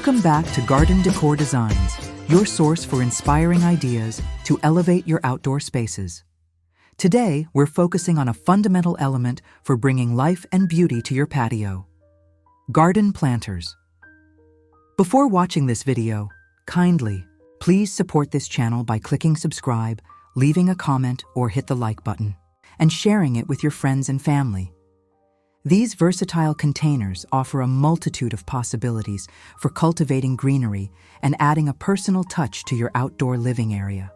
Welcome back to Garden Decor Designs, your source for inspiring ideas to elevate your outdoor spaces. Today, we're focusing on a fundamental element for bringing life and beauty to your patio: garden planters. Before watching this video, kindly, please support this channel by clicking subscribe, leaving a comment or hit the like button, and sharing it with your friends and family. These versatile containers offer a multitude of possibilities for cultivating greenery and adding a personal touch to your outdoor living area.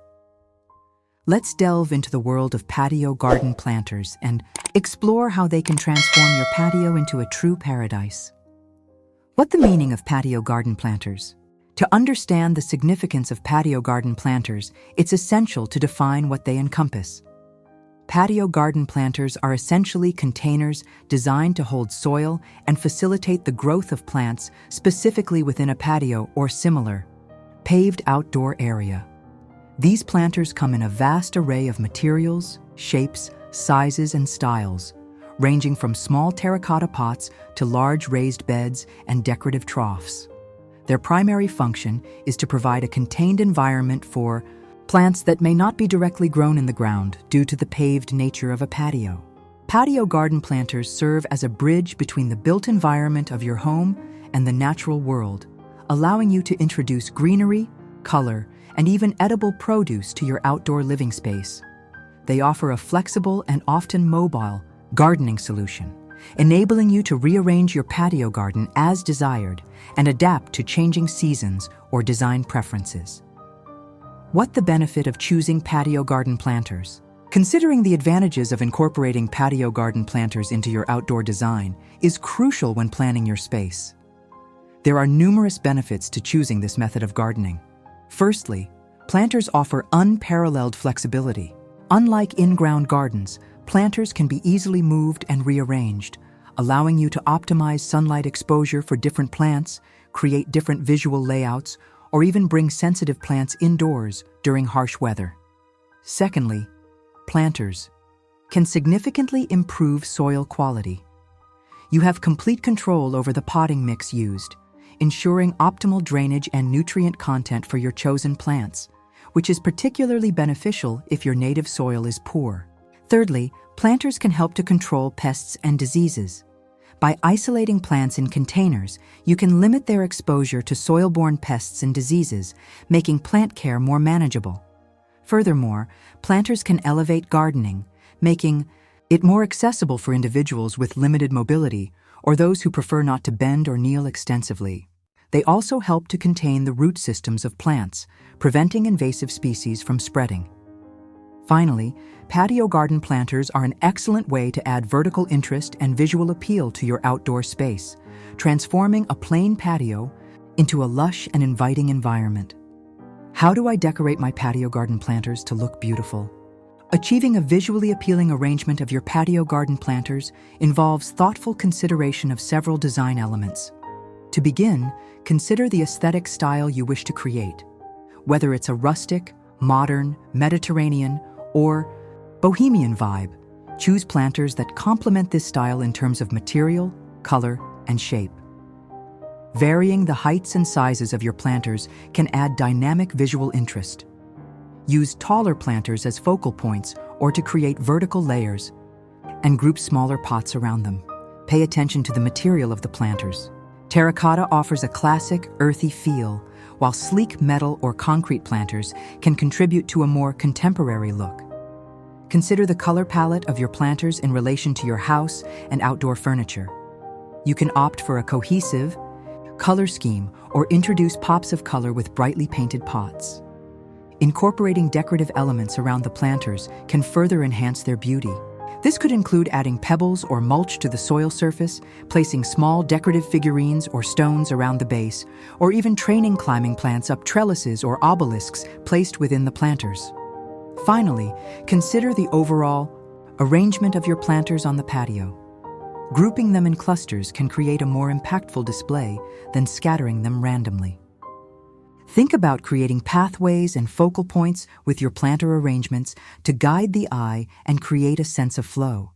Let's delve into the world of patio garden planters and explore how they can transform your patio into a true paradise. What's the meaning of patio garden planters? To understand the significance of patio garden planters, it's essential to define what they encompass. Patio garden planters are essentially containers designed to hold soil and facilitate the growth of plants specifically within a patio or similar paved outdoor area. These planters come in a vast array of materials, shapes, sizes, and styles, ranging from small terracotta pots to large raised beds and decorative troughs. Their primary function is to provide a contained environment for plants that may not be directly grown in the ground due to the paved nature of a patio. Patio garden planters serve as a bridge between the built environment of your home and the natural world, allowing you to introduce greenery, color, and even edible produce to your outdoor living space. They offer a flexible and often mobile gardening solution, enabling you to rearrange your patio garden as desired and adapt to changing seasons or design preferences. What's the benefit of choosing patio garden planters? Considering the advantages of incorporating patio garden planters into your outdoor design is crucial when planning your space. There are numerous benefits to choosing this method of gardening. Firstly, planters offer unparalleled flexibility. Unlike in-ground gardens, planters can be easily moved and rearranged, allowing you to optimize sunlight exposure for different plants, create different visual layouts, or even bring sensitive plants indoors during harsh weather. Secondly, planters can significantly improve soil quality. You have complete control over the potting mix used, ensuring optimal drainage and nutrient content for your chosen plants, which is particularly beneficial if your native soil is poor. Thirdly, planters can help to control pests and diseases. By isolating plants in containers, you can limit their exposure to soil-borne pests and diseases, making plant care more manageable. Furthermore, planters can elevate gardening, making it more accessible for individuals with limited mobility or those who prefer not to bend or kneel extensively. They also help to contain the root systems of plants, preventing invasive species from spreading. Finally, patio garden planters are an excellent way to add vertical interest and visual appeal to your outdoor space, transforming a plain patio into a lush and inviting environment. How do I decorate my patio garden planters to look beautiful? Achieving a visually appealing arrangement of your patio garden planters involves thoughtful consideration of several design elements. To begin, consider the aesthetic style you wish to create. Whether it's a rustic, modern, Mediterranean, or bohemian vibe, choose planters that complement this style in terms of material, color, and shape. Varying the heights and sizes of your planters can add dynamic visual interest. Use taller planters as focal points or to create vertical layers, and group smaller pots around them. Pay attention to the material of the planters. Terracotta offers a classic, earthy feel, while sleek metal or concrete planters can contribute to a more contemporary look. Consider the color palette of your planters in relation to your house and outdoor furniture. You can opt for a cohesive color scheme or introduce pops of color with brightly painted pots. Incorporating decorative elements around the planters can further enhance their beauty. This could include adding pebbles or mulch to the soil surface, placing small decorative figurines or stones around the base, or even training climbing plants up trellises or obelisks placed within the planters. Finally, consider the overall arrangement of your planters on the patio. Grouping them in clusters can create a more impactful display than scattering them randomly. Think about creating pathways and focal points with your planter arrangements to guide the eye and create a sense of flow.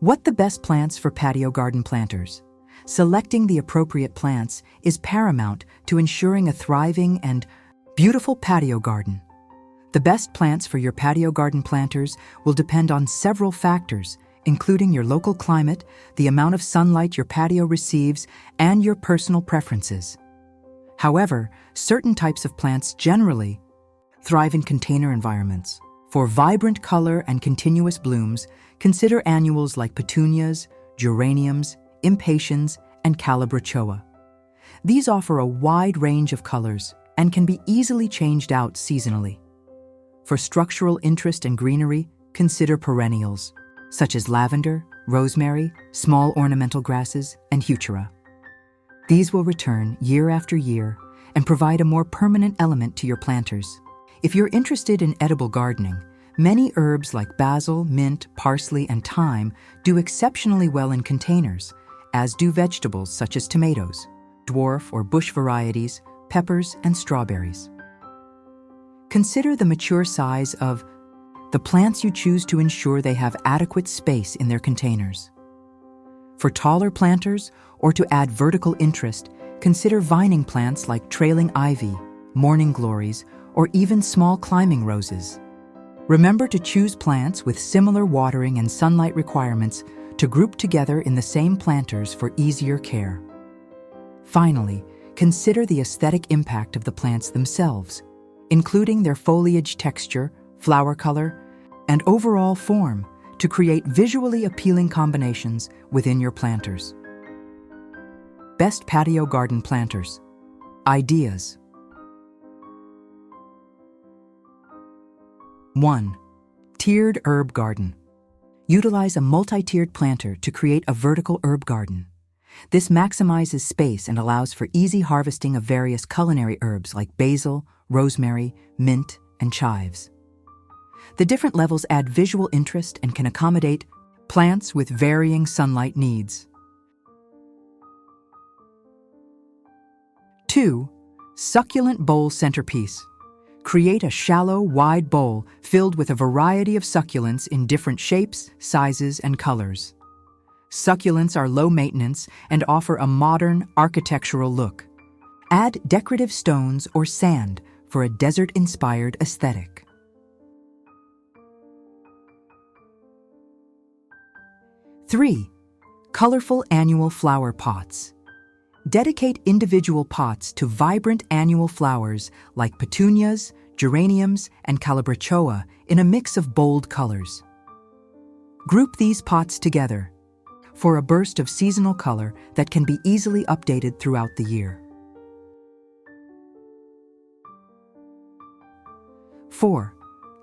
What the best plants for patio garden planters? selecting the appropriate plants is paramount to ensuring a thriving and beautiful patio garden. The best plants for your patio garden planters will depend on several factors, including your local climate, the amount of sunlight your patio receives, and your personal preferences. However, certain types of plants generally thrive in container environments. For vibrant color and continuous blooms, consider annuals like petunias, geraniums, impatiens, and calabrachoa. These offer a wide range of colors and can be easily changed out seasonally. For structural interest and greenery, consider perennials, such as lavender, rosemary, small ornamental grasses, and heuchera. These will return year after year and provide a more permanent element to your planters. If you're interested in edible gardening, many herbs like basil, mint, parsley, and thyme do exceptionally well in containers, as do vegetables such as tomatoes, dwarf or bush varieties, peppers, and strawberries. Consider the mature size of the plants you choose to ensure they have adequate space in their containers. For taller planters, or to add vertical interest, consider vining plants like trailing ivy, morning glories, or even small climbing roses. Remember to choose plants with similar watering and sunlight requirements to group together in the same planters for easier care. Finally, consider the aesthetic impact of the plants themselves, including their foliage texture, flower color, and overall form to create visually appealing combinations within your planters. Best patio garden planters. Ideas. 1. Tiered herb garden. Utilize a multi-tiered planter to create a vertical herb garden. This maximizes space and allows for easy harvesting of various culinary herbs like basil, rosemary, mint, and chives. The different levels add visual interest and can accommodate plants with varying sunlight needs. 2. Succulent bowl centerpiece. Create a shallow, wide bowl filled with a variety of succulents in different shapes, sizes, and colors. Succulents are low maintenance and offer a modern, architectural look. Add decorative stones or sand for a desert-inspired aesthetic. 3. Colorful annual flower pots. Dedicate individual pots to vibrant annual flowers like petunias, geraniums, and calabrachoa in a mix of bold colors. Group these pots together for a burst of seasonal color that can be easily updated throughout the year. 4.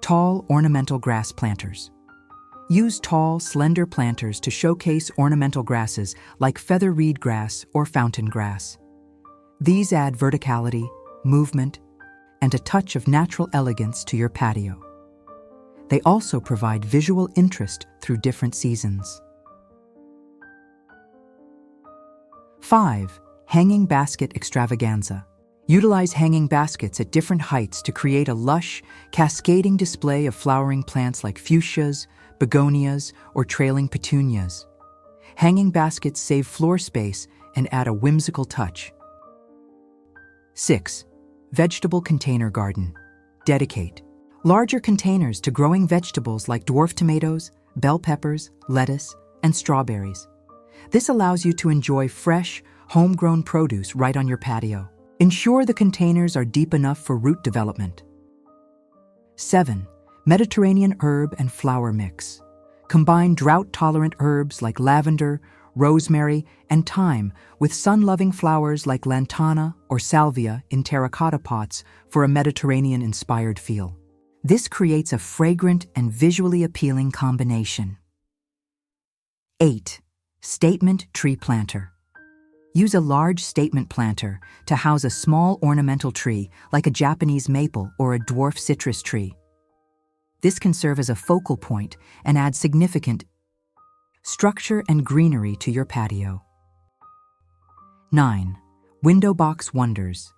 Tall ornamental grass planters. Use tall, slender planters to showcase ornamental grasses like feather reed grass or fountain grass. These add verticality, movement, and a touch of natural elegance to your patio. They also provide visual interest through different seasons. 5. Hanging basket extravaganza. Utilize hanging baskets at different heights to create a lush, cascading display of flowering plants like fuchsias, begonias, or trailing petunias. Hanging baskets save floor space and add a whimsical touch. 6. Vegetable container garden. Dedicate larger containers to growing vegetables like dwarf tomatoes, bell peppers, lettuce, and strawberries. This allows you to enjoy fresh, homegrown produce right on your patio. Ensure the containers are deep enough for root development. 7. Mediterranean herb and flower mix. Combine drought-tolerant herbs like lavender, rosemary, and thyme with sun-loving flowers like lantana or salvia in terracotta pots for a Mediterranean-inspired feel. This creates a fragrant and visually appealing combination. 8. Statement tree planter. Use a large statement planter to house a small ornamental tree like a Japanese maple or a dwarf citrus tree. This can serve as a focal point and add significant structure and greenery to your patio. 9. Window box wonders.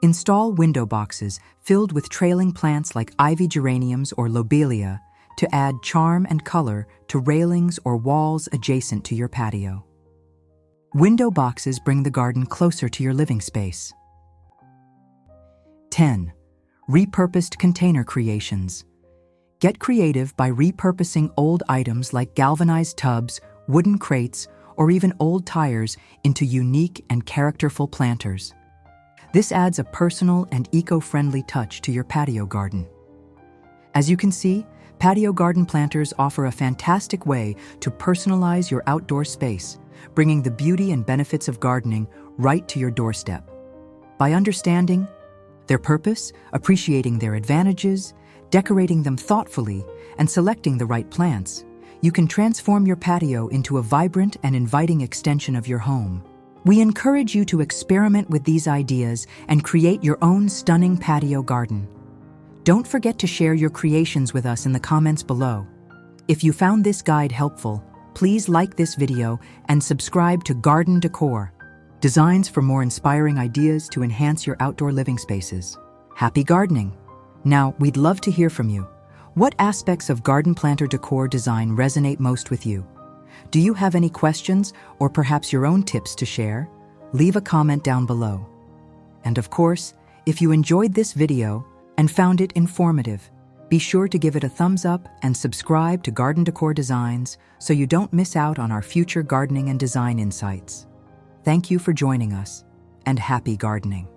Install window boxes filled with trailing plants like ivy geraniums or lobelia to add charm and color to railings or walls adjacent to your patio. Window boxes bring the garden closer to your living space. 10. Repurposed container creations. Get creative by repurposing old items like galvanized tubs, wooden crates, or even old tires into unique and characterful planters. This adds a personal and eco-friendly touch to your patio garden. As you can see, patio garden planters offer a fantastic way to personalize your outdoor space, bringing the beauty and benefits of gardening right to your doorstep. By understanding their purpose, appreciating their advantages, decorating them thoughtfully, and selecting the right plants, you can transform your patio into a vibrant and inviting extension of your home. We encourage you to experiment with these ideas and create your own stunning patio garden. Don't forget to share your creations with us in the comments below. If you found this guide helpful, please like this video and subscribe to Garden Decor, designs for more inspiring ideas to enhance your outdoor living spaces. Happy gardening! Now, we'd love to hear from you. What aspects of garden planter decor design resonate most with you? Do you have any questions or perhaps your own tips to share? Leave a comment down below. And of course, if you enjoyed this video and found it informative, be sure to give it a thumbs up and subscribe to Garden Decor Designs so you don't miss out on our future gardening and design insights. Thank you for joining us, and happy gardening.